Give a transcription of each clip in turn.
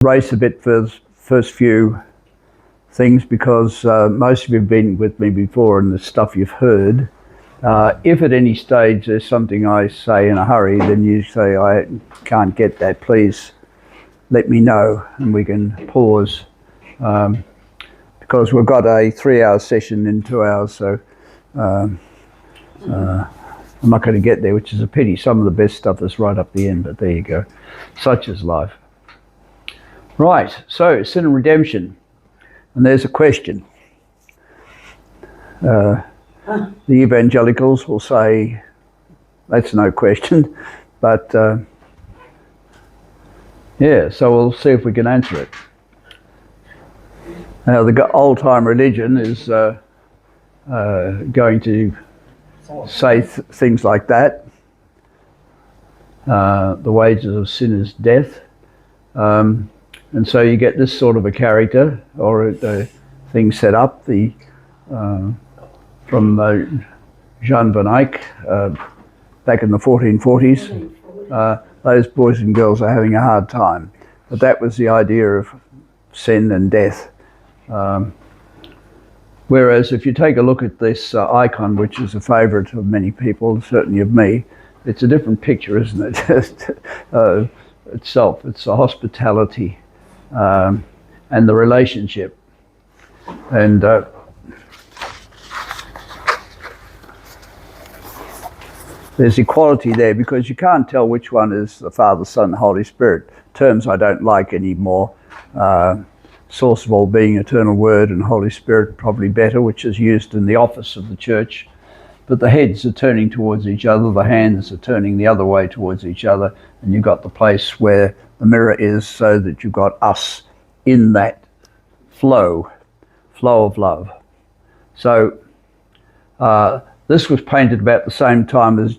race a bit for the first few things because most of you have been with me before and the stuff you've heard. If at any stage there's something I say in a hurry, then you say, I can't get that, please let me know and we can pause. Because we've got a 3-hour session in 2 hours, so I'm not going to get there, which is a pity. Some of the best stuff is right up the end, but there you go. Such is life. Right, so sin and redemption. And there's a question. The evangelicals will say, that's no question, but yeah, so we'll see if we can answer it. Now, the old-time religion is going to say things like that. The wages of sin is death. And so you get this sort of a character or a thing set up. From Jan van Eyck back in the 1440s. Those boys and girls are having a hard time. But that was the idea of sin and death. Whereas if you take a look at this icon, which is a favourite of many people, certainly of me, it's a different picture, isn't it? Itself, it's the hospitality and the relationship. And there's equality there because you can't tell which one is the Father, Son, Holy Spirit. Terms I don't like anymore. Source of all being, eternal word, and Holy Spirit probably better, which is used in the office of the church. But the heads are turning towards each other, the hands are turning the other way towards each other, and you've got the place where the mirror is so that you've got us in that flow of love. So this was painted about the same time as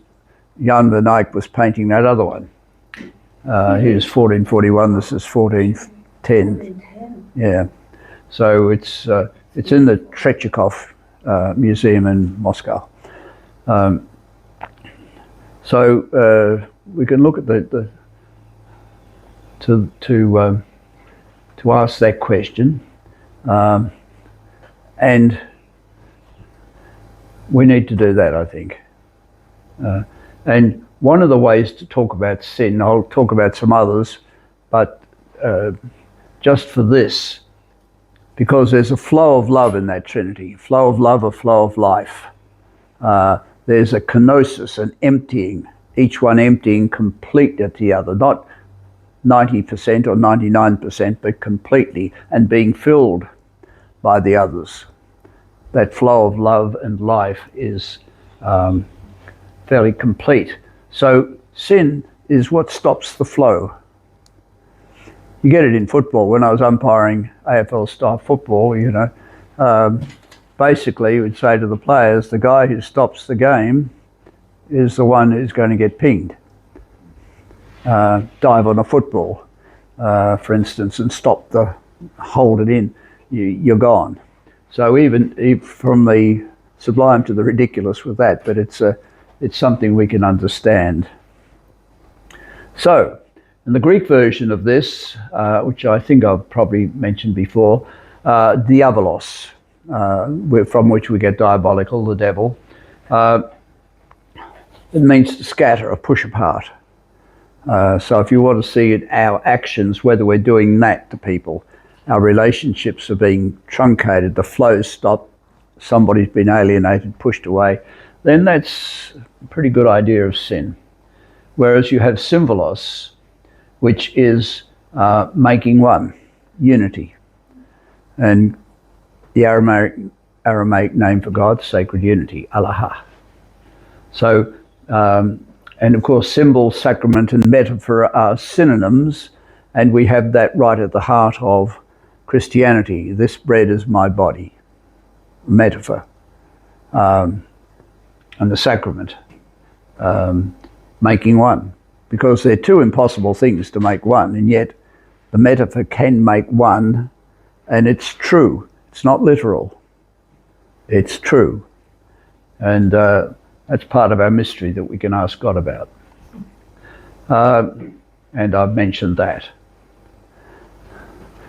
Jan van Eyck was painting that other one. He was 1441, this is 1410. Yeah, so it's in the Tretyakov Museum in Moscow. So we can look at to ask that question, and we need to do that, I think. And one of the ways to talk about sin, I'll talk about some others, but just for this, because there's a flow of love in that Trinity, flow of love, a flow of life. There's a kenosis, an emptying, each one emptying complete at the other, not 90% or 99%, but completely, and being filled by the others. That flow of love and life is fairly complete. So sin is what stops the flow. You get it in football. When I was umpiring AFL style football, you know, basically you would say to the players, the guy who stops the game is the one who's going to get pinged. Dive on a football, for instance, and hold it in, you're gone. So even from the sublime to the ridiculous with that, but it's something we can understand. So, in the Greek version of this, which I think I've probably mentioned before, diabolos, from which we get diabolical, the devil, it means to scatter or push apart. So if you want to see it, our actions, whether we're doing that to people, our relationships are being truncated, the flow's stopped, somebody's been alienated, pushed away, then that's a pretty good idea of sin. Whereas you have symbolos, which is making one, unity. And the Aramaic name for God, sacred unity, Allah. So, and of course, symbol, sacrament, and metaphor are synonyms, and we have that right at the heart of Christianity. This bread is my body, metaphor, and the sacrament, making one. Because they're two impossible things to make one, and yet the metaphor can make one, and it's true. It's not literal. It's true. And that's part of our mystery that we can ask God about. And I've mentioned that.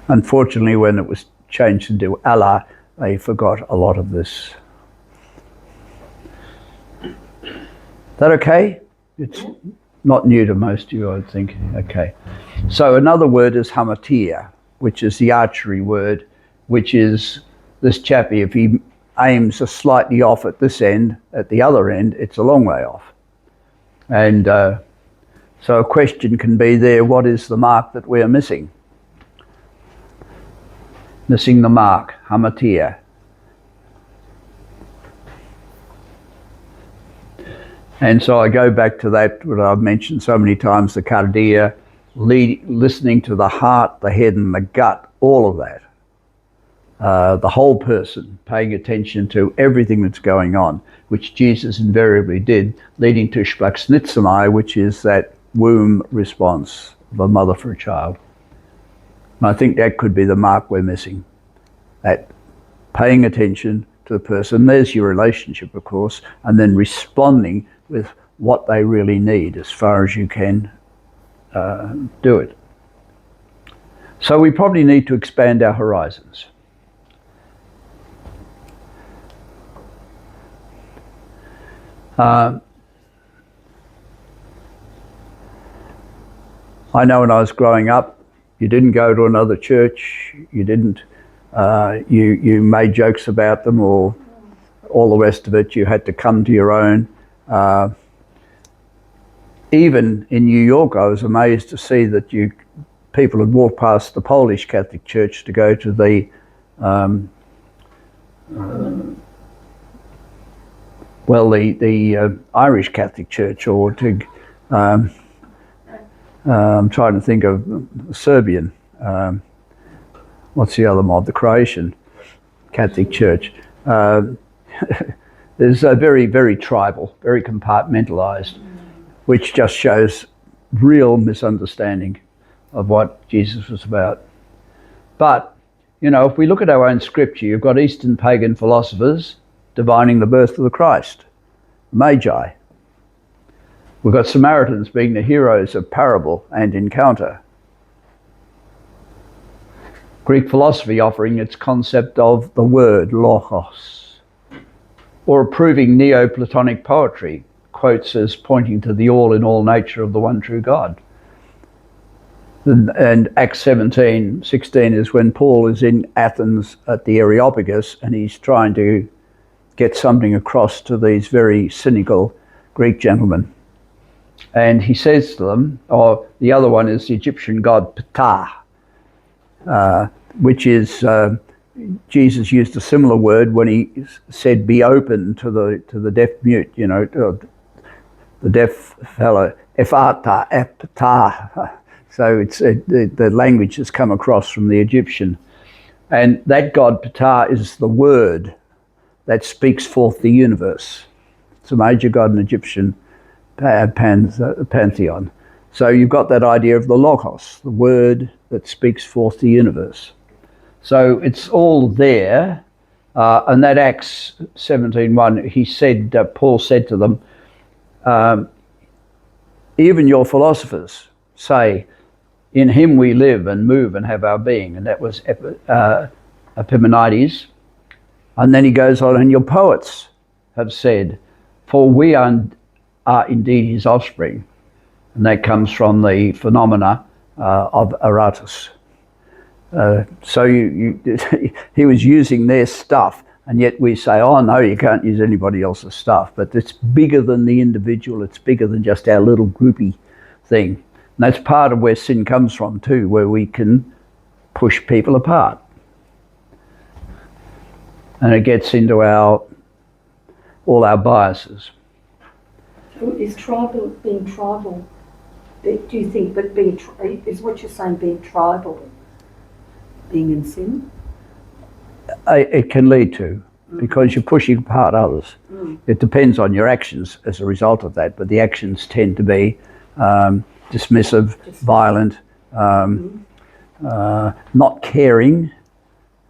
Unfortunately, when it was changed into Allah, they forgot a lot of this. Is that okay? It's not new to most of you, I think. Okay. So another word is hamatia, which is the archery word, which is this chappie, if he aims a slightly off at this end, at the other end, it's a long way off. And so a question can be there, what is the mark that we are missing? Missing the mark, hamatia. And so I go back to that, what I've mentioned so many times, the cardia, listening to the heart, the head and the gut, all of that. The whole person, paying attention to everything that's going on, which Jesus invariably did, leading to splaksnitsamai, which is that womb response of a mother for a child. And I think that could be the mark we're missing, that paying attention to the person. There's your relationship, of course, and then responding with what they really need as far as you can do it. So we probably need to expand our horizons. I know when I was growing up, you didn't go to another church, you didn't, you made jokes about them or all the rest of it, you had to come to your own. Even in New York, I was amazed to see that people had walked past the Polish Catholic Church to go to the the Irish Catholic Church, or to I'm trying to think of Serbian. What's the other mob? The Croatian Catholic Church. There's a very, very tribal, very compartmentalized, which just shows real misunderstanding of what Jesus was about. But, you know, if we look at our own scripture, you've got Eastern pagan philosophers divining the birth of the Christ, Magi. We've got Samaritans being the heroes of parable and encounter. Greek philosophy offering its concept of the word, logos, or approving Neoplatonic poetry, quotes as pointing to the all-in-all nature of the one true God. And Acts 17:16 is when Paul is in Athens at the Areopagus and he's trying to get something across to these very cynical Greek gentlemen. And he says to them, or the other one is the Egyptian god Ptah, which is, Jesus used a similar word when he said, be open to the deaf mute, you know, the deaf fellow, Ephata, Eptah. So it's the language has come across from the Egyptian. And that god Ptah is the word that speaks forth the universe. It's a major god in Egyptian pantheon. So you've got that idea of the logos, the word that speaks forth the universe. So it's all there. And that Acts 17:1, he said, Paul said to them, even your philosophers say, in him we live and move and have our being. And that was Epimenides. And then he goes on, and your poets have said, for we are indeed his offspring. And that comes from the phenomena of Aratus. So he was using their stuff, and yet we say, oh no, you can't use anybody else's stuff. But it's bigger than the individual, it's bigger than just our little groupie thing. And that's part of where sin comes from too, where we can push people apart. And it gets into all our biases. So is being tribal, do you think, but is what you're saying being tribal, being in sin? It can lead to, because you're pushing apart others. It depends on your actions as a result of that, but the actions tend to be dismissive, violent, not caring.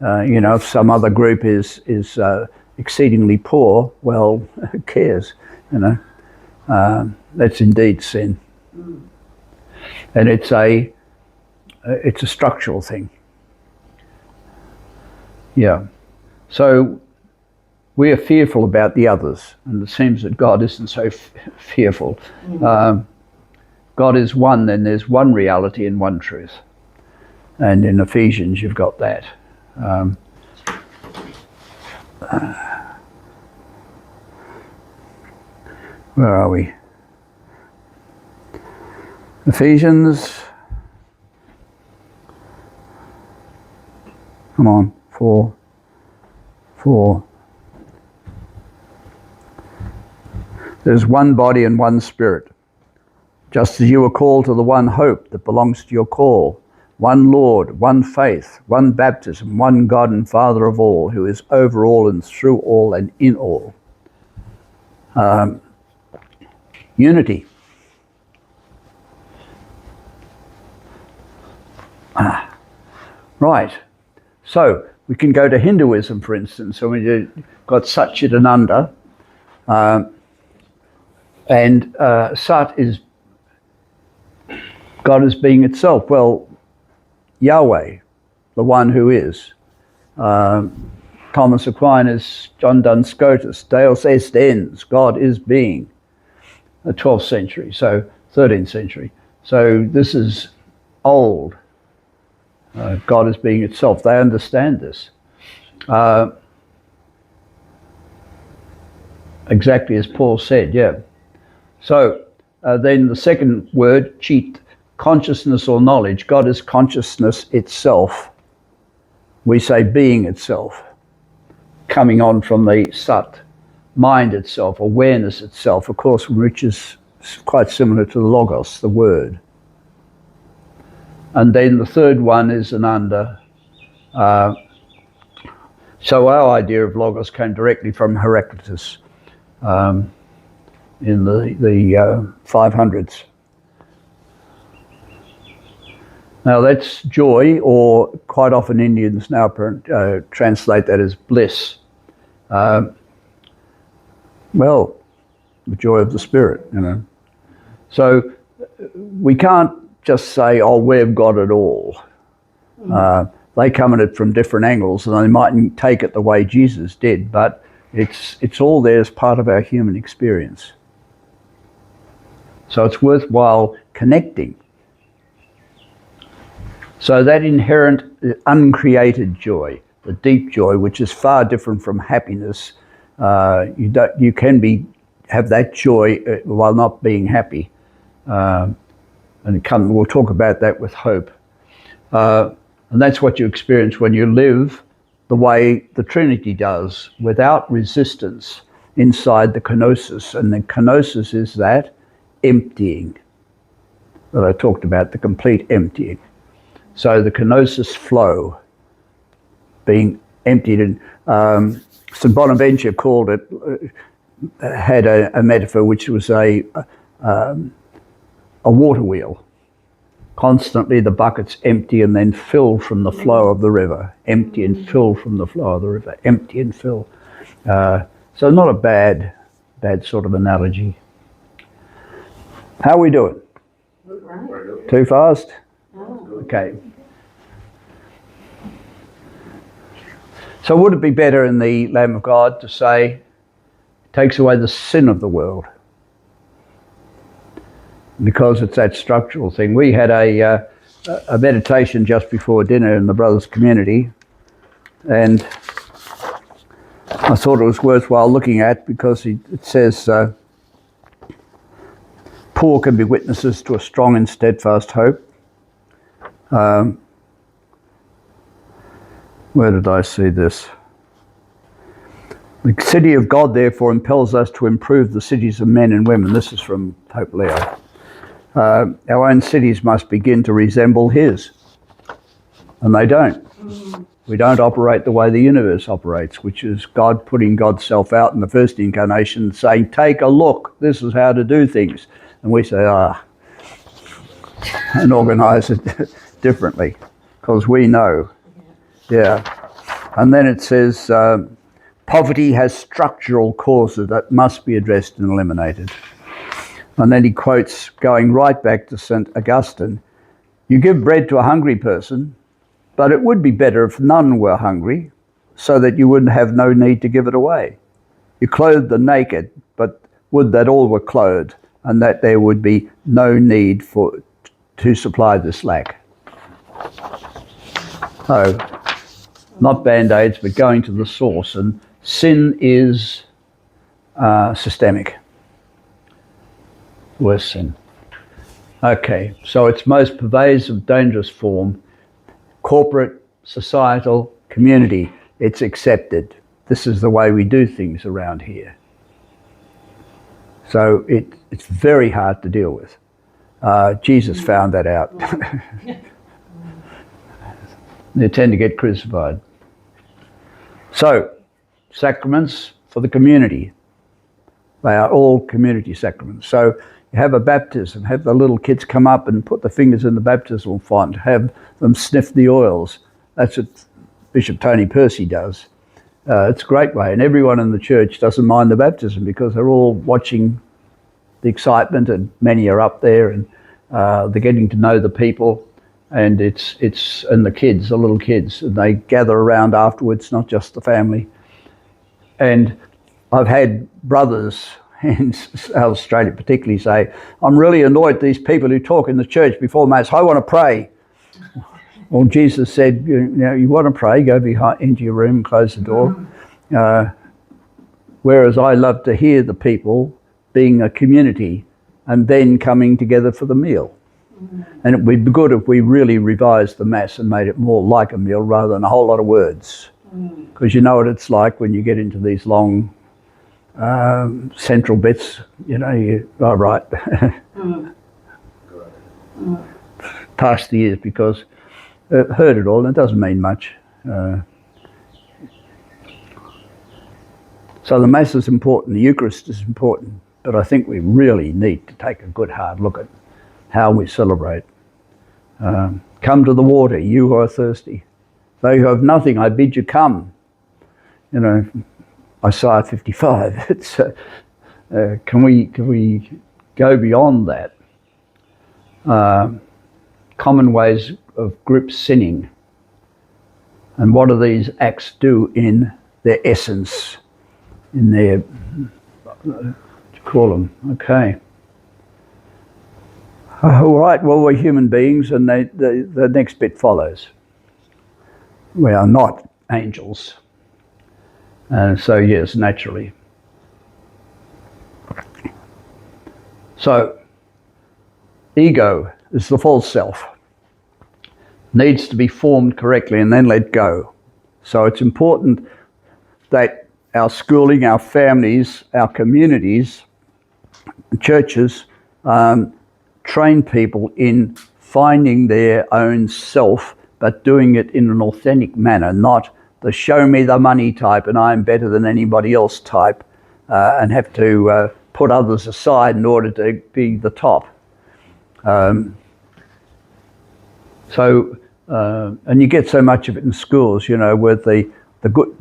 You know, if some other group is exceedingly poor, well, who cares, you know? That's indeed sin. And it's a structural thing. Yeah. So we are fearful about the others, and it seems that God isn't so fearful. God is one, then there's one reality and one truth. And in Ephesians, you've got that. Where are we? Ephesians. Come on, 4. There's one body and one spirit, just as you were called to the one hope that belongs to your call. One Lord, one faith, one baptism, one God and Father of all, who is over all and through all and in all. Unity. Right. So we can go to Hinduism, for instance. So we've got Satchitananda, and Sat is God as being itself. Well, Yahweh, the one who is. Thomas Aquinas, John Duns Scotus, Deus est ens, God is being. The 12th century, so 13th century. So this is old. God as being itself. They understand this. Exactly as Paul said, yeah. So then the second word, chit, consciousness or knowledge. God is consciousness itself. We say being itself, coming on from the sat, mind itself, awareness itself, of course, which is quite similar to the logos, the word. And then the third one is ananda. So our idea of logos came directly from Heraclitus in the 500s. Now that's joy, or quite often Indians now translate that as bliss. Well, the joy of the spirit, you know. So we can't just say, oh, we've got it all. They come at it from different angles, and they mightn't take it the way Jesus did, but it's all there as part of our human experience. So it's worthwhile connecting. So that inherent, uncreated joy, the deep joy, which is far different from happiness, you can have that joy while not being happy, and we'll talk about that with hope. And that's what you experience when you live the way the Trinity does, without resistance inside the kenosis. And the kenosis is that emptying that I talked about, the complete emptying. So the kenosis flow, being emptied. And St. Bonaventure called it, had a metaphor which was a water wheel. Constantly the bucket's empty and then fill from the flow of the river. Empty and fill from the flow of the river. Empty and fill. So not a bad sort of analogy. How are we doing? Right. Too fast? Oh. Okay. So would it be better in the Lamb of God to say, takes away the sin of the world? Because it's that structural thing. We had a meditation just before dinner in the brothers' community, and I thought it was worthwhile looking at because it says, poor can be witnesses to a strong and steadfast hope. Where did I see this? The city of God, therefore, impels us to improve the cities of men and women. This is from Pope Leo. Our own cities must begin to resemble his. And they don't. We don't operate the way the universe operates, which is God putting God's self out in the first incarnation, saying, take a look, this is how to do things. And we say, and organise it differently, because we know. Yeah. And then it says, poverty has structural causes that must be addressed and eliminated. And then he quotes, going right back to St. Augustine, you give bread to a hungry person, but it would be better if none were hungry. so that you wouldn't have no need to give it away. You clothed the naked, but would that all were clothed, and that there would be no need to supply this lack. So, not band-aids, but going to the source. And sin is systemic. Worse sin. Okay, so its most pervasive, dangerous form, corporate, societal, community, it's accepted. This is the way we do things around here. So it's very hard to deal with. Jesus found that out. They tend to get crucified. So, sacraments for the community. They are all community sacraments. So you have a baptism, have the little kids come up and put the fingers in the baptismal font, have them sniff the oils. That's what Bishop Tony Percy does. It's a great way, and everyone in the church doesn't mind the baptism because they're all watching the excitement, and many are up there, and they're getting to know the people, and it's and the kids, the little kids, and they gather around afterwards, not just the family. And I've had brothers in South Australia particularly say, I'm really annoyed at these people who talk in the church before Mass. I want to pray. Well, Jesus said, you want to pray, go into your room, close the door. Whereas I love to hear the people being a community and then coming together for the meal. And it would be good if we really revised the Mass and made it more like a meal rather than a whole lot of words. Because you know what it's like when you get into these long central bits, right. Past the years, because heard it all, and it doesn't mean much. So the Mass is important, the Eucharist is important, but I think we really need to take a good hard look at how we celebrate. Come to the water, you who are thirsty. Though you have nothing, I bid you come. Isaiah 55. It's can we go beyond that? Common ways of group sinning, and what do these acts do in their essence, in their what do you call them? Okay. All right. Well, we're human beings, and the next bit follows. We are not angels. So yes, naturally. So, ego is the false self. Needs to be formed correctly and then let go. So it's important that our schooling, our families, our communities, churches, train people in finding their own self, but doing it in an authentic manner, not the show me the money type and I'm better than anybody else type, and have to put others aside in order to be the top. And you get so much of it in schools, with the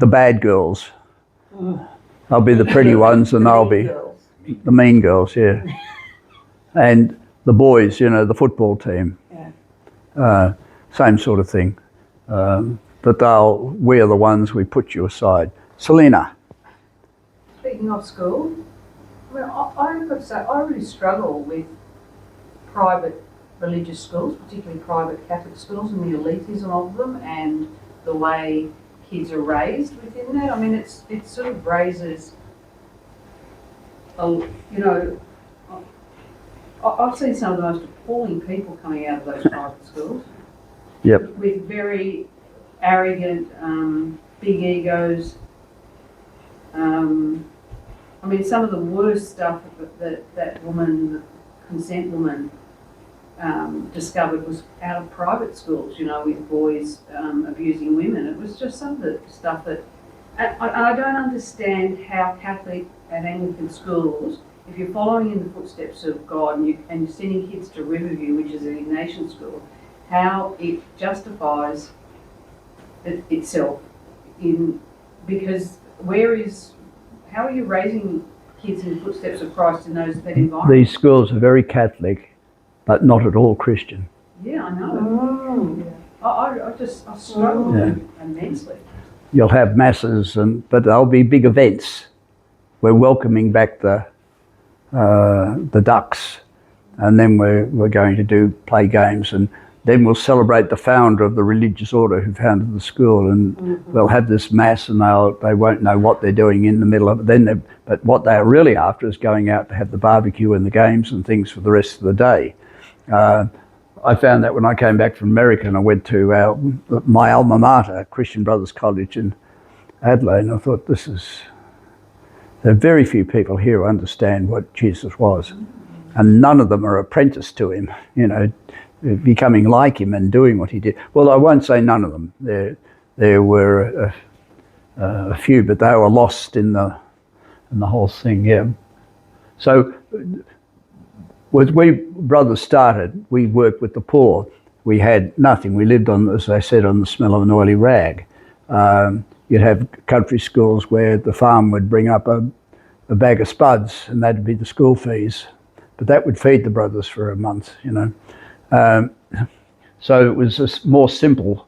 bad girls. They'll be the pretty ones, and they'll be the mean girls, yeah. And the boys, the football team, same sort of thing. But we're the ones we put you aside. Selena. Speaking of school, I've got to say, I really struggle with private religious schools, particularly private Catholic schools, and the elitism of them, and the way kids are raised within that. I mean, it sort of raises, I've seen some of the most appalling people coming out of those private schools. Yep. With very arrogant, big egos. I mean, some of the worst stuff that woman, consent woman, discovered was out of private schools, with boys abusing women. It was just some of the stuff that, and I don't understand how Catholic and Anglican schools, if you're following in the footsteps of God and you're sending kids to Riverview, which is an Ignatian school, how it justifies itself because how are you raising kids in the footsteps of Christ in that environment? These schools are very Catholic, but not at all Christian. Yeah, I know. I struggle with it immensely. you'll have masses, but there'll be big events. We're welcoming back the ducks, and then we're going to play games, and then we'll celebrate the founder of the religious order who founded the school, and they'll have this mass, and they won't know what they're doing in the middle of it. But what they're really after is going out to have the barbecue and the games and things for the rest of the day. I found that when I came back from America and I went to my alma mater, Christian Brothers College in Adelaide, and I thought, there are very few people here who understand what Jesus was, and none of them are apprenticed to him, becoming like him and doing what he did. Well, I won't say none of them. There were a few, but they were lost in the whole thing. Yeah. So when we brothers started, we worked with the poor. We had nothing. We lived on, as I said, on the smell of an oily rag. You'd have country schools where the farm would bring up a bag of spuds, and that'd be the school fees. But that would feed the brothers for a month, So it was a more simple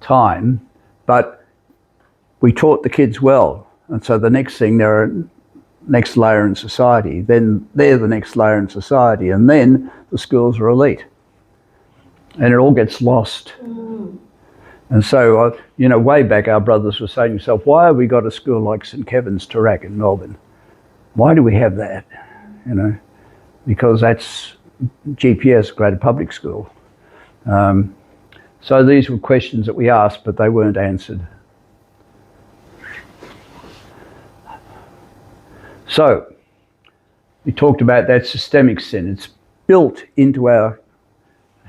time, but we taught the kids well. And so the next thing, they're next layer in society. Then they're the next layer in society, and then the schools are elite. And it all gets lost. And so, way back, our brothers were saying to themselves, why have we got a school like St Kevin's Toorak in Melbourne? Why do we have that? Because that's GPS, Greater Public School. So these were questions that we asked, but they weren't answered. So, we talked about that systemic sin. It's built into our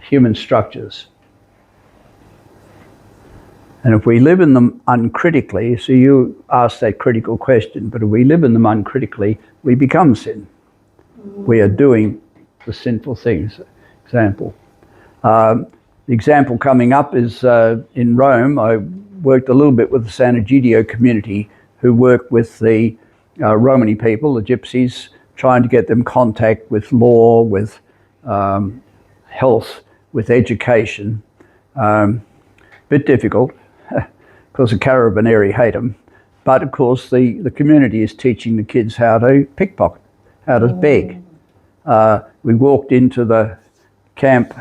human structures. And if we live in them uncritically, so you asked that critical question, but if we live in them uncritically, we become sin. We are doing the sinful things. Example. The example coming up is in Rome. I worked a little bit with the San Egidio community, who work with the Romani people, the gypsies, trying to get them contact with law, with health, with education. Bit difficult, because the Carabinieri hate them. But of course the community is teaching the kids how to pickpocket, how to beg. We walked into the camp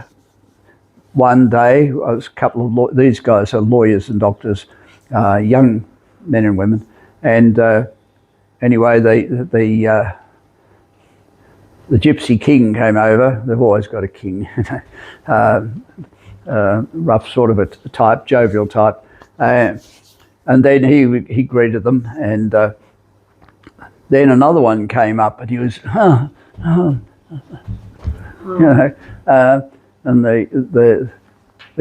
one day. I was a couple of these guys are lawyers and doctors, young men and women, and anyway, the Gypsy King came over. They've always got a king, rough sort of a type, jovial type, and then he greeted them, and then another one came up, and he was, and the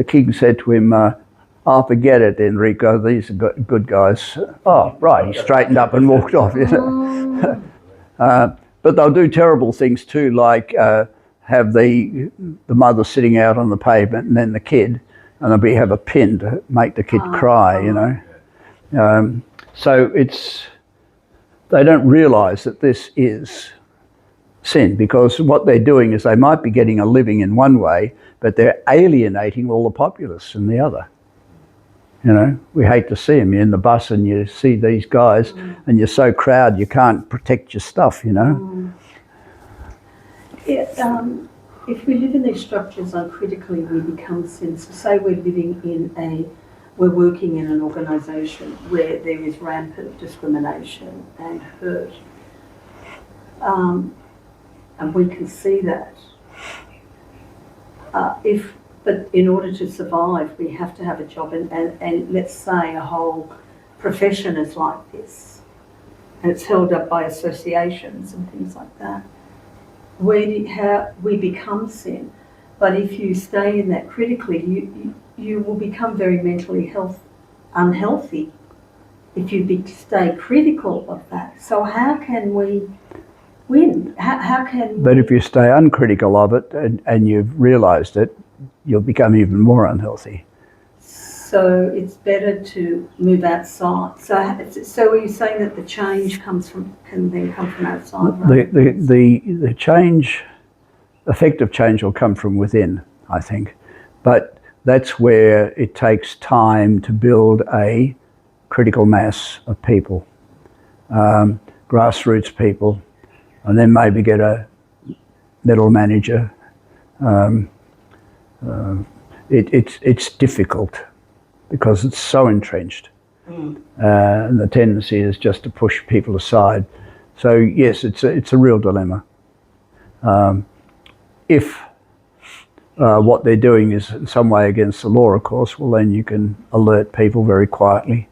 king said to him, "Oh, forget it, Enrico. These are good guys." Oh, right. He straightened up and walked off. But they'll do terrible things too, like have the mother sitting out on the pavement, and then the kid, and they'll have a pin to make the kid cry. So they don't realise that this is sin, because what they're doing is they might be getting a living in one way, but they're alienating all the populace in the other. We hate to see them. You're in the bus and you see these guys, and you're so crowded you can't protect your stuff. If we live in these structures uncritically, we become sin. So say we're working in an organisation where there is rampant discrimination and hurt, and we can see that. But in order to survive, we have to have a job, and let's say a whole profession is like this, and it's held up by associations and things like that. How we become sin, but if you stay in that critically, you will become very mentally unhealthy if you stay critical of that. So how can we win? How can? But if you stay uncritical of it and you've realised it, you'll become even more unhealthy. So it's better to move outside. So are you saying that the change can then come from outside? Right? The change, effective change, will come from within, I think. But that's where it takes time to build a critical mass of people, grassroots people, and then maybe get a middle manager. It's difficult because it's so entrenched, and the tendency is just to push people aside. So yes, it's a real dilemma. If what they're doing is in some way against the law, of course, well then you can alert people very quietly.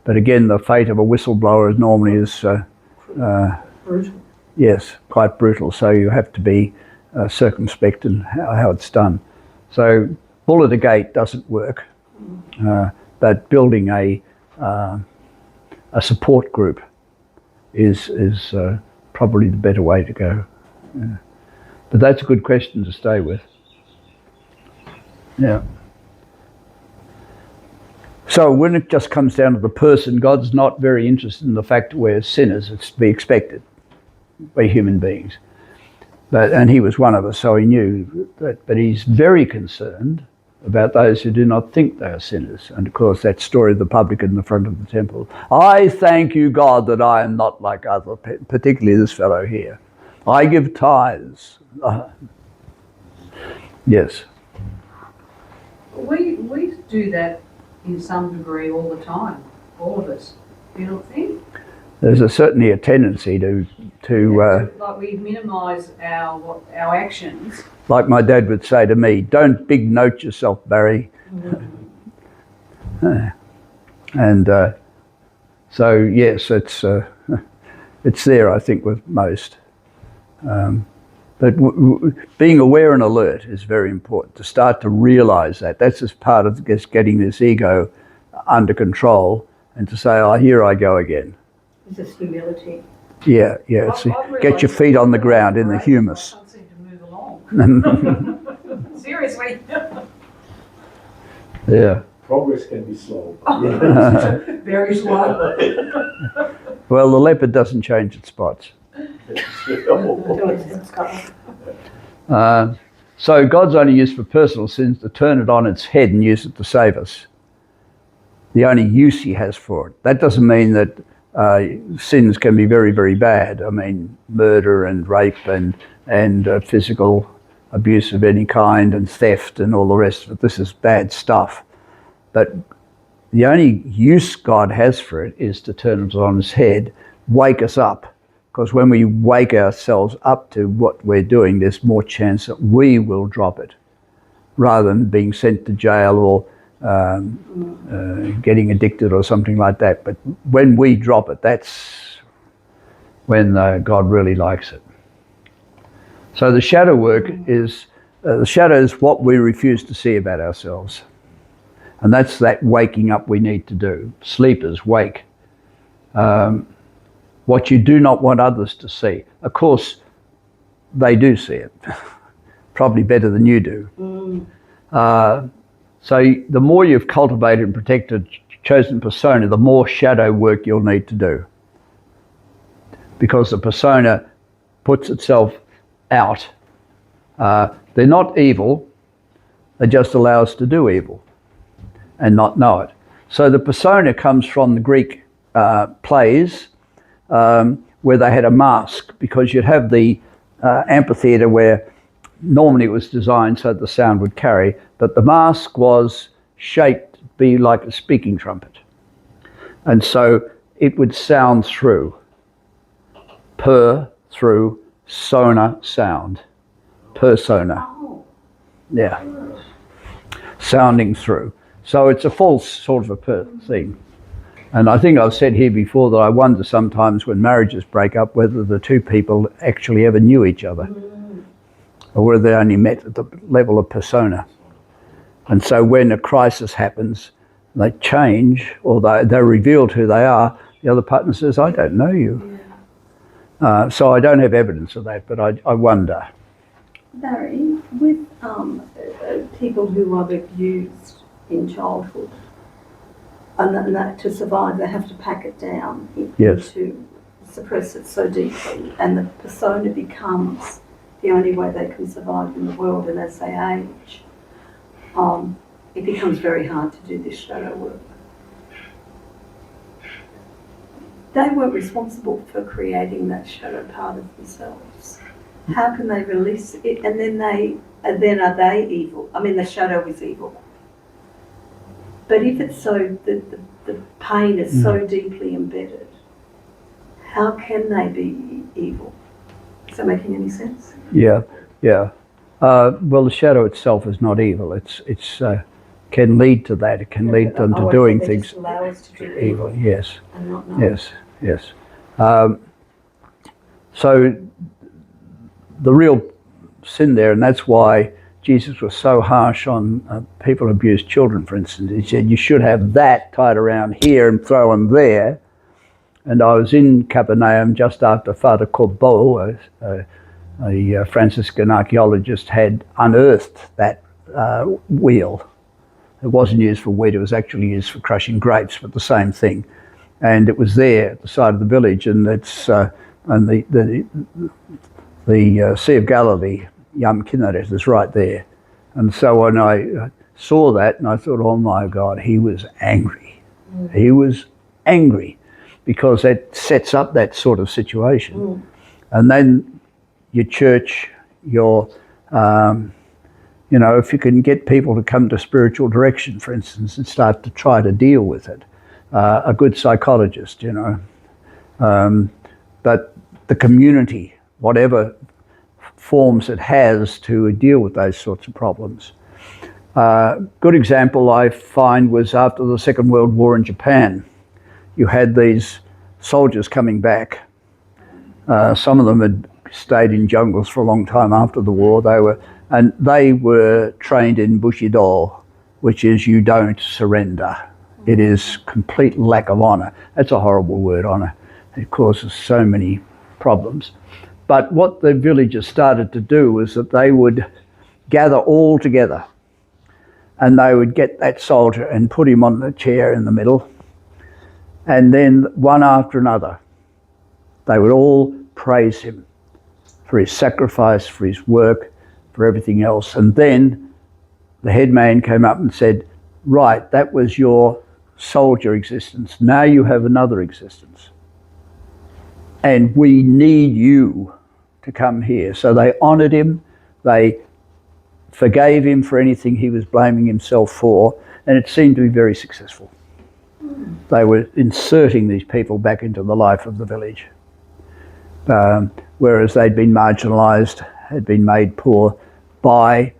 But again, the fate of a whistleblower normally is Brutal. yes, quite brutal. So you have to be circumspect in how it's done. So bullet a gate doesn't work, but building a support group is probably the better way to go. Yeah. But that's a good question to stay with. Yeah. So when it just comes down to the person, God's not very interested in the fact that we're sinners. It's to be expected. We're human beings. And he was one of us, so he knew that. But he's very concerned about those who do not think they are sinners. And of course, that story of the publican in the front of the temple. I thank you, God, that I am not like other, particularly this fellow here. I give tithes. Yes. We do that in some degree all the time, all of us. Do you not think? There's certainly a tendency to like we minimise our actions. like my dad would say to me, don't big note yourself, Barry. And so yes, it's there, I think, with most. But being aware and alert is very important, to start to realise that. That's just part of just getting this ego under control, and to say, oh, here I go again. It's just humility. Yeah. Get your feet on the ground in the humus. I can't seem to move along. Seriously. Yeah. Progress can be slow. Very slow. Well, the leopard doesn't change its spots. So God's only used for personal sins to turn it on its head and use it to save us. The only use he has for it. That doesn't mean that sins can be very, very bad. I mean, murder and rape and physical abuse of any kind and theft and all the rest of it. This is bad stuff. But the only use God has for it is to turn it on its head, wake us up. Because when we wake ourselves up to what we're doing, there's more chance that we will drop it, rather than being sent to jail or getting addicted or something like that. But when we drop it, that's when God really likes it. So the shadow work is, the shadow is what we refuse to see about ourselves. And that's that waking up we need to do. Sleepers, wake. What you do not want others to see. Of course, they do see it, probably better than you do. So the more you've cultivated and protected chosen persona, the more shadow work you'll need to do. Because the persona puts itself out. They're not evil, they just allow us to do evil and not know it. So the persona comes from the Greek plays, where they had a mask, because you'd have the amphitheatre where normally it was designed so the sound would carry, but the mask was shaped to be like a speaking trumpet. And so it would sound through. Through, sona, sound. Persona. Yeah. Sounding through. So it's a false sort of a thing. And I think I've said here before that I wonder sometimes when marriages break up whether the two people actually ever knew each other, or whether they only met at the level of persona. And so when a crisis happens, they change, or they're revealed who they are, the other partner says, I don't know you. So I don't have evidence of that, but I wonder. Barry, with people who are abused in childhood, and that to survive they have to pack it down Yes. to suppress it so deeply, and the persona becomes the only way they can survive in the world, and as they age, it becomes very hard to do this shadow work. they weren't responsible for creating that shadow part of themselves. How can they release it? And then are they evil? I mean, the shadow is evil. But if it's so, the pain is so deeply embedded, how can they be evil? Is that making any sense? Yeah. Well, the shadow itself is not evil. It's can lead to that. It can lead them to doing they things. Just allow us to do Evil. Yes. and not know. Yes. So the real sin there, and that's why Jesus was so harsh on people who abuse children, for instance. He said you should have that tied around here and throw them there. And I was in Capernaum just after Father Corbeau, a Franciscan archaeologist, had unearthed that wheel. It wasn't used for wheat, it was actually used for crushing grapes, but the same thing. And it was there at the side of the village, and it's and the Sea of Galilee, Yam Kinneret, is right there. And so when I saw that, and I thought, oh my God, he was angry. He was angry because that sets up that sort of situation. And then your church, your if you can get people to come to spiritual direction, for instance, and start to try to deal with it, a good psychologist, but the community, whatever forms it has to deal with those sorts of problems. Good example I find was after the Second World War in Japan. You had these soldiers coming back. Some of them had stayed in jungles for a long time after the war. They were trained in Bushido, which is you don't surrender. It is complete lack of honour. That's a horrible word, honour. It causes so many problems. But what the villagers started to do was that they would gather all together and they would get that soldier and put him on the chair in the middle, and then one after another they would all praise him for his sacrifice, for his work, for everything else. And then the head man came up and said, right, that was your soldier existence. Now you have another existence. And we need you to come here. So they honoured him. They forgave him for anything he was blaming himself for. And it seemed to be very successful. They were inserting these people back into the life of the village. Whereas they'd been marginalised, had been made poor by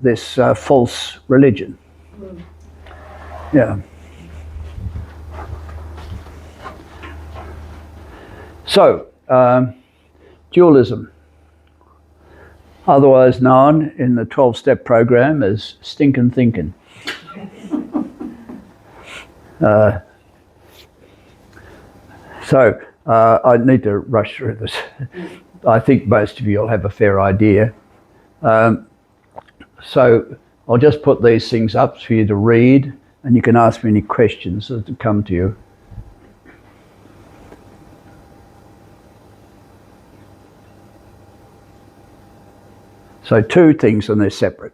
this false religion. Yeah. So, dualism, otherwise known in the 12-step program as stinkin' thinking. I need to rush through this. I think most of you will have a fair idea. So I'll just put these things up for you to read, and you can ask me any questions that come to you. So two things, and they're separate.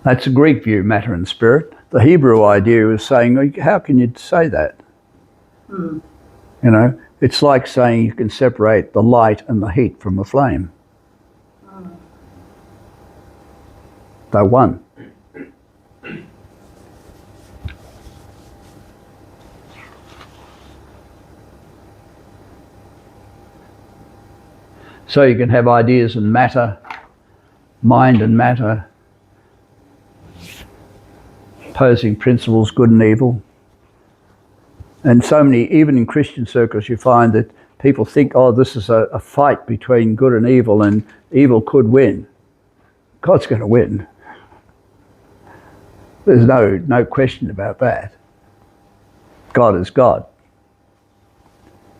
That's a Greek view, matter and spirit. The Hebrew idea is saying, how can you say that? It's like saying you can separate the light and the heat from the flame. They're one. So you can have ideas and matter, mind and matter, opposing principles, good and evil. And so many, even in Christian circles, you find that people think, oh, this is a fight between good and evil could win. God's going to win. There's no question about that. God is God.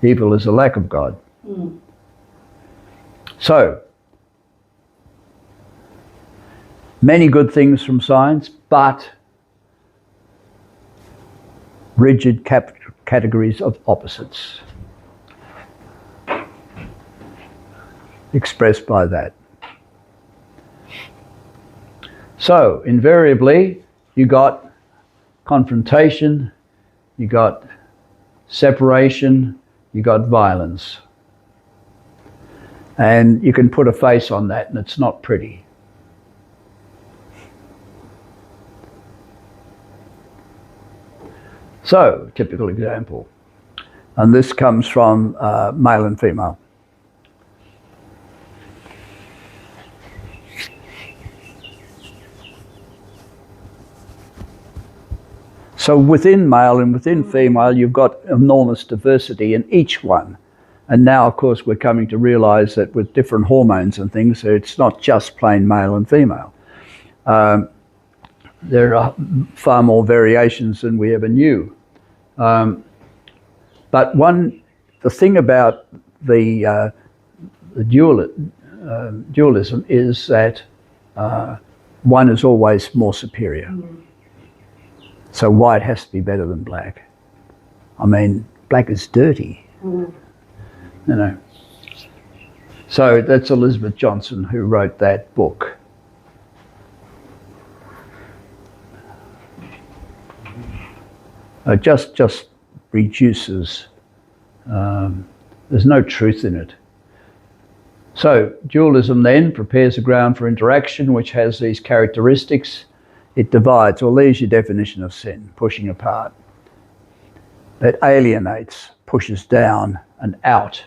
Evil is a lack of God. So, many good things from science, but rigid categories of opposites. expressed by that. So invariably you got confrontation, you got separation, you got violence. And you can put a face on that and it's not pretty. So, typical example. And this comes from male and female. So within male and within female, you've got enormous diversity in each one. And now, of course, we're coming to realise that with different hormones and things, it's not just plain male and female. There are far more variations than we ever knew. But the thing about the dualism is that one is always more superior. So white has to be better than black. I mean, black is dirty, you know. So that's Elizabeth Johnson who wrote that book. Just reduces, there's no truth in it. So dualism then prepares the ground for interaction, which has these characteristics. It divides, or there's your definition of sin, pushing apart. It alienates, pushes down and out,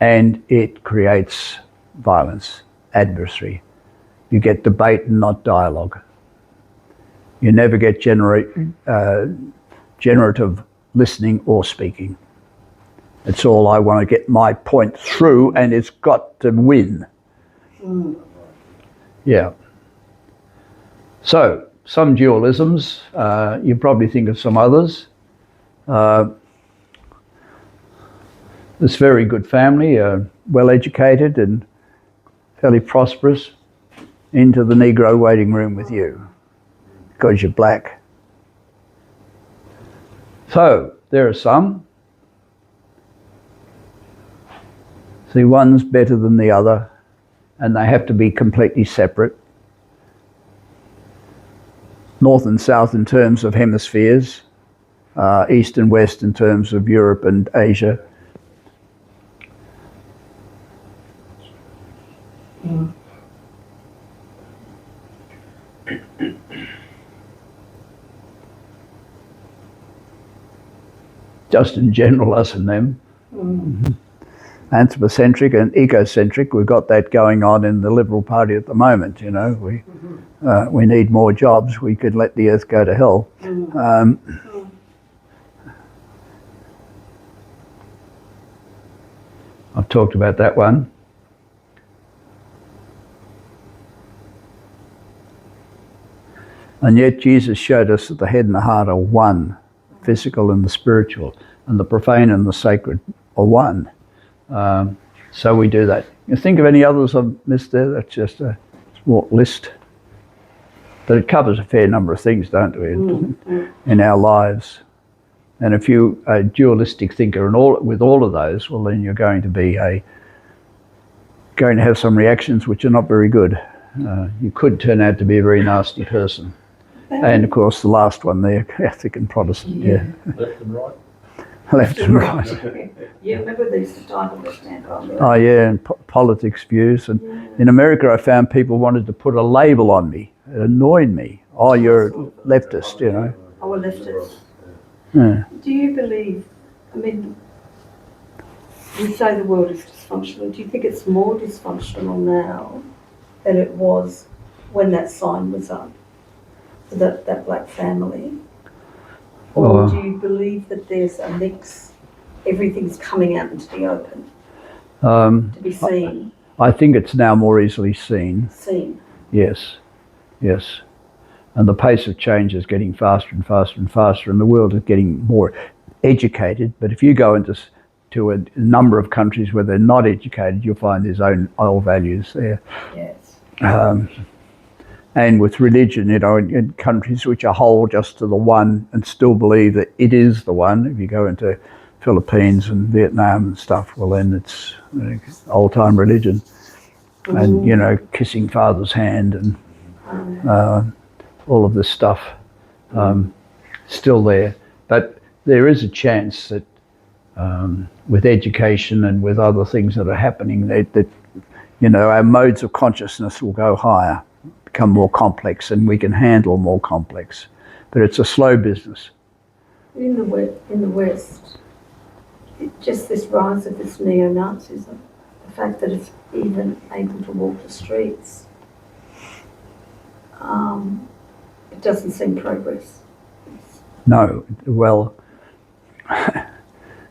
and it creates violence, adversary. You get debate and not dialogue. You never get generative listening or speaking. It's all I want to get my point through and it's got to win. Yeah. So, some dualisms, you probably think of some others. This very good family, well educated and fairly prosperous, into the Negro waiting room with you because you're black. So, there are some. See, one's better than the other, and they have to be completely separate. North and south in terms of hemispheres, east and west in terms of Europe and Asia. Just in general, us and them. Anthropocentric and ecocentric, we've got that going on in the Liberal Party at the moment, you know. We need more jobs, we could let the earth go to hell. I've talked about that one. And yet Jesus showed us that the head and the heart are one, the physical and the spiritual, and the profane and the sacred are one. So we do that. You think of any others I've missed there? That's just a small list. But it covers a fair number of things, don't we, in our lives. And if you're a dualistic thinker and with all of those, well, then you're going to have some reactions which are not very good. You could turn out to be a very nasty person. And of course, the last one there, Catholic and Protestant, yeah. Left and right. Left and right. Yeah, remember they used to type on left-hand on Oh yeah, and politics views. And in America I found people wanted to put a label on me. It annoyed me. Oh, you're a leftist, you know. Oh, a leftist. Yeah. Do you believe, I mean, you say the world is dysfunctional. Do you think it's more dysfunctional now than it was when that sign was up for that black family? Or do you believe that there's a mix, everything's coming out into the open to be seen? I think it's now more easily seen. Seen. Yes, yes. And the pace of change is getting faster and faster and faster, and the world is getting more educated. But if you go into a number of countries where they're not educated, you'll find there's old values there. Yes. And with religion, you know, in countries which are whole just to the one and still believe that it is the one, if you go into Philippines and Vietnam and stuff, well then it's old-time religion. And, you know, kissing father's hand and all of this stuff still there. But there is a chance that with education and with other things that are happening, that you know, our modes of consciousness will go higher, become more complex, and we can handle more complex. But it's a slow business. In the West, just this rise of this neo-Nazism, the fact that it's even able to walk the streets, it doesn't seem progress. No, well,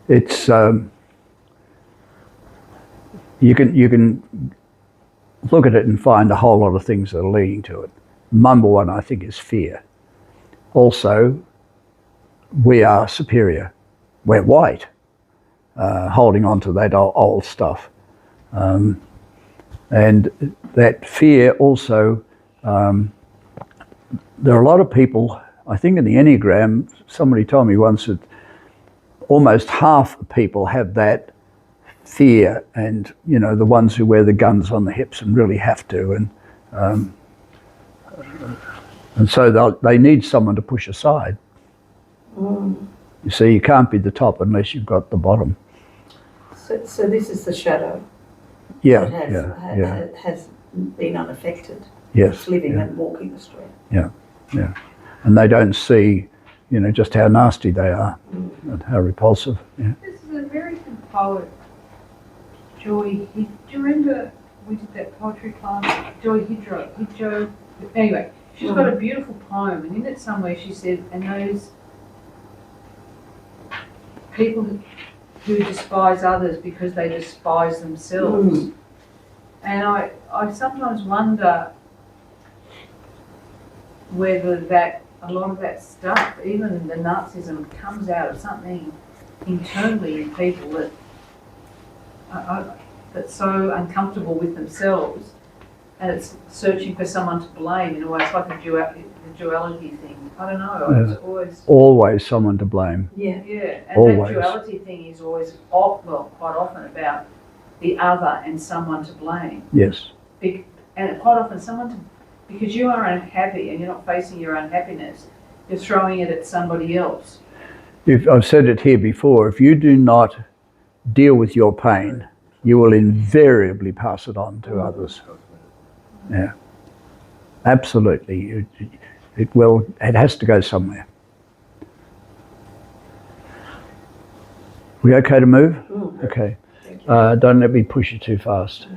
it's you can look at it and find a whole lot of things that are leading to it. Number one, I think, is fear. Also, we are superior. We're white, holding on to that old stuff. And that fear also, there are a lot of people, I think in the Enneagram, somebody told me once that almost half of people have that fear, and, you know, the ones who wear the guns on the hips and really have to, and so they need someone to push aside. You see, you can't be the top unless you've got the bottom. So this is the shadow. Yeah, that has been unaffected. Yes. It's living and walking the street. Yeah. And they don't see, you know, just how nasty they are and how repulsive. Yeah. This is a very good poet, Joy. Do you remember we did that poetry class? Joy Hidro. Anyway, she's got a beautiful poem, and in it somewhere she said, and those people who despise others because they despise themselves. And I sometimes wonder whether a lot of that stuff, even the Nazism, comes out of something internally in people that that's so uncomfortable with themselves, and it's searching for someone to blame in a way. It's like the duality thing. I don't know. It's always someone to blame. Yeah. And always. That duality quite often about the other and someone to blame. Yes. And quite often because you are unhappy and you're not facing your unhappiness, you're throwing it at somebody else. I've said it here before, if you do not deal with your pain, you will invariably pass it on to others. Yeah. Absolutely. It has to go somewhere. We okay to move? Okay. Don't let me push you too fast.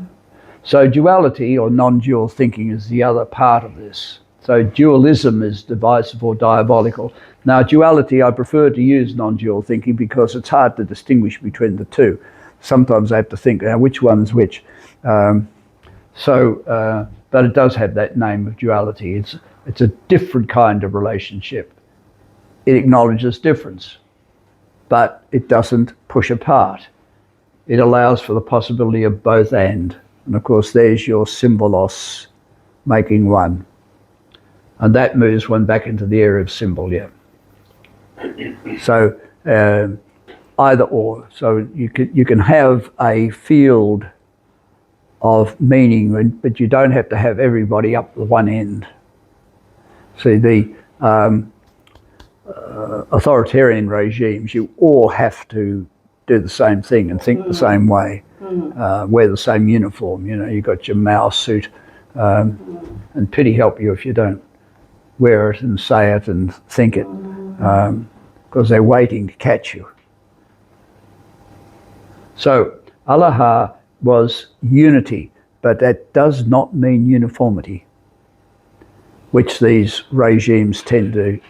So duality or non-dual thinking is the other part of this. So dualism is divisive or diabolical. Now duality, I prefer to use non-dual thinking because it's hard to distinguish between the two. Sometimes I have to think, now which one's which? But it does have that name of duality. It's a different kind of relationship. It acknowledges difference, but it doesn't push apart. It allows for the possibility of both and of course there's your symbolos, making one. And that moves one back into the area of symbol, yeah. So either or. So you can have a field of meaning, but you don't have to have everybody up the one end. See, the authoritarian regimes, you all have to do the same thing and think the same way, wear the same uniform. You know, you got your Mao suit, and pity help you if you don't wear it and say it and think it, because they're waiting to catch you. So Allaha was unity, but that does not mean uniformity, which these regimes tend to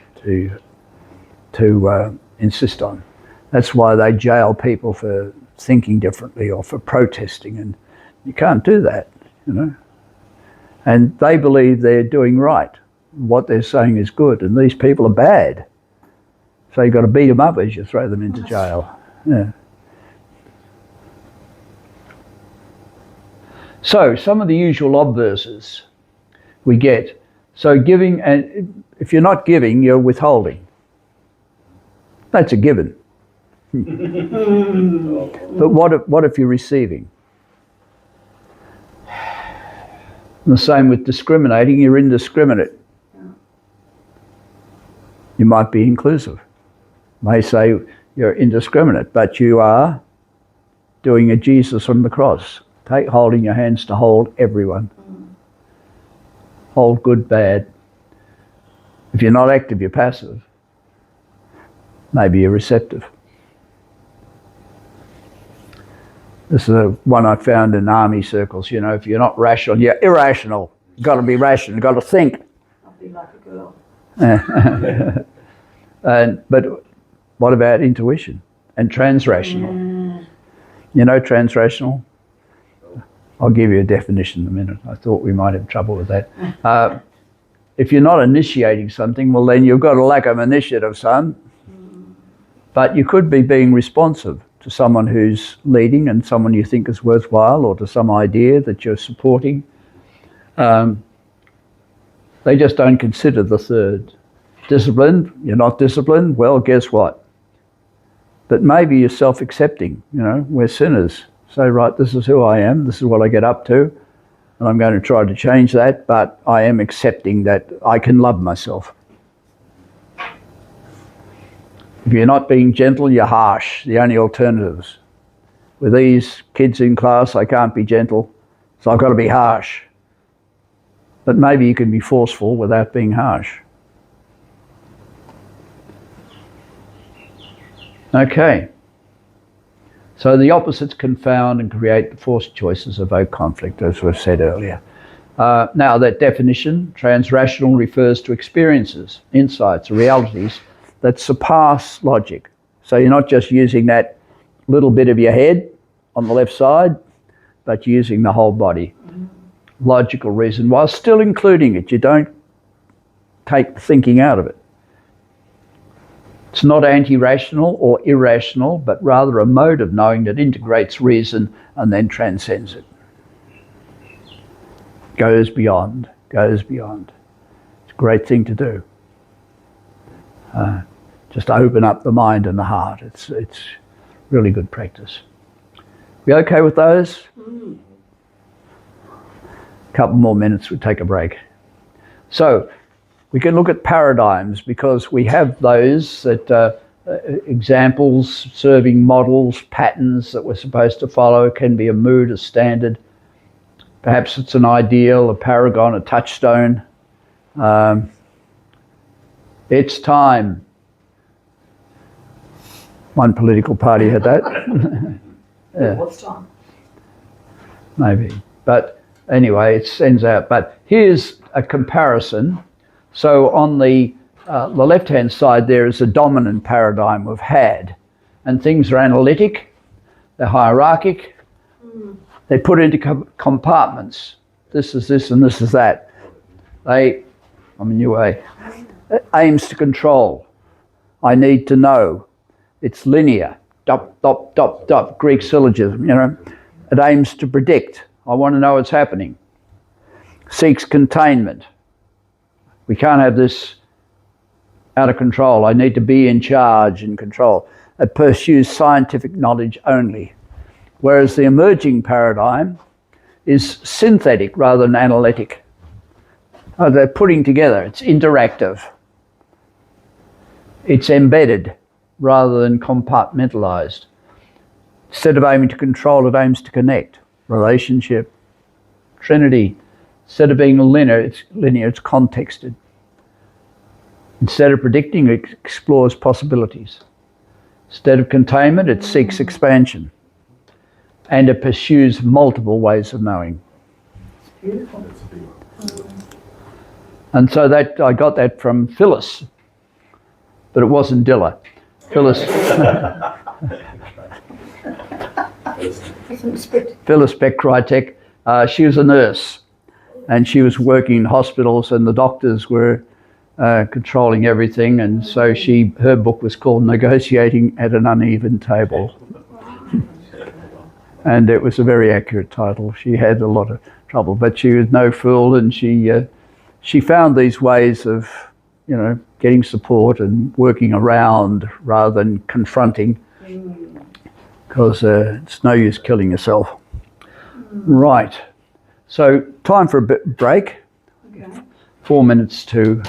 insist on. That's why they jail people for thinking differently or for protesting, and you can't do that, you know. And they believe they're doing right. What they're saying is good, and these people are bad. So you've got to beat them up as you throw them into jail. Yeah. So some of the usual obverses we get. So giving, and if you're not giving, you're withholding. That's a given. But what if you're receiving? And the same with discriminating, you're indiscriminate. You might be inclusive. May say you're indiscriminate, but you are doing a Jesus on the cross. Holding your hands to hold everyone. Hold good, bad. If you're not active, you're passive. Maybe you're receptive. This is one I found in army circles. You know, if you're not rational, you're irrational. You've got to be rational. You've got to think. I'll be like a girl. But what about intuition and transrational? You know transrational? I'll give you a definition in a minute. I thought we might have trouble with that. If you're not initiating something, well then you've got a lack of initiative, son. But you could be being responsive to someone who's leading and someone you think is worthwhile, or to some idea that you're supporting. They just don't consider the third. Disciplined, you're not disciplined, well, guess what? But maybe you're self-accepting, you know, we're sinners. Say, right, this is who I am, this is what I get up to, and I'm going to try to change that, but I am accepting that I can love myself. If you're not being gentle, you're harsh, the only alternatives. With these kids in class, I can't be gentle, so I've got to be harsh. But maybe you can be forceful without being harsh. Okay. So the opposites confound and create the forced choices, evoke conflict, as we've said earlier. Now that definition, transrational, refers to experiences, insights, realities that surpass logic. So you're not just using that little bit of your head on the left side, but using the whole body. Logical reason, while still including it. You don't take the thinking out of it. It's not anti-rational or irrational, but rather a mode of knowing that integrates reason and then transcends it. Goes beyond, goes beyond. It's a great thing to do. Just open up the mind and the heart. It's really good practice. We okay with those? Couple more minutes, we'll take a break. So, we can look at paradigms because we have those that examples, serving models, patterns that we're supposed to follow. It can be a mood, a standard. Perhaps it's an ideal, a paragon, a touchstone. It's time. One political party had that. Yeah. What's time? Maybe. But anyway, it sends out. But here's a comparison. So on the left-hand side, there is a dominant paradigm we've had. And things are analytic, they're hierarchic, they're put into compartments. This is this and this is that. I'm a new way. It aims to control. I need to know. It's linear. Dop, dop, dop, dop. Greek syllogism, you know. It aims to predict. I want to know what's happening. Seeks containment. We can't have this out of control. I need to be in charge and control. It pursues scientific knowledge only. Whereas the emerging paradigm is synthetic rather than analytic. They're putting together. It's interactive. It's embedded rather than compartmentalized. Instead of aiming to control, it aims to connect. Relationship, Trinity. Instead of being linear, it's contexted. Instead of predicting, it explores possibilities. Instead of containment, it seeks expansion. And it pursues multiple ways of knowing. Beautiful. And so that I got that from Phyllis, but it wasn't Dilla. Phyllis Beck Krytek, she was a nurse. And she was working in hospitals and the doctors were controlling everything, and so her book was called Negotiating at an Uneven Table. And it was a very accurate title. She had a lot of trouble, but she was no fool, and she found these ways of, you know, getting support and working around rather than confronting because it's no use killing yourself. Right. So time for a bit break. Okay. 4 minutes to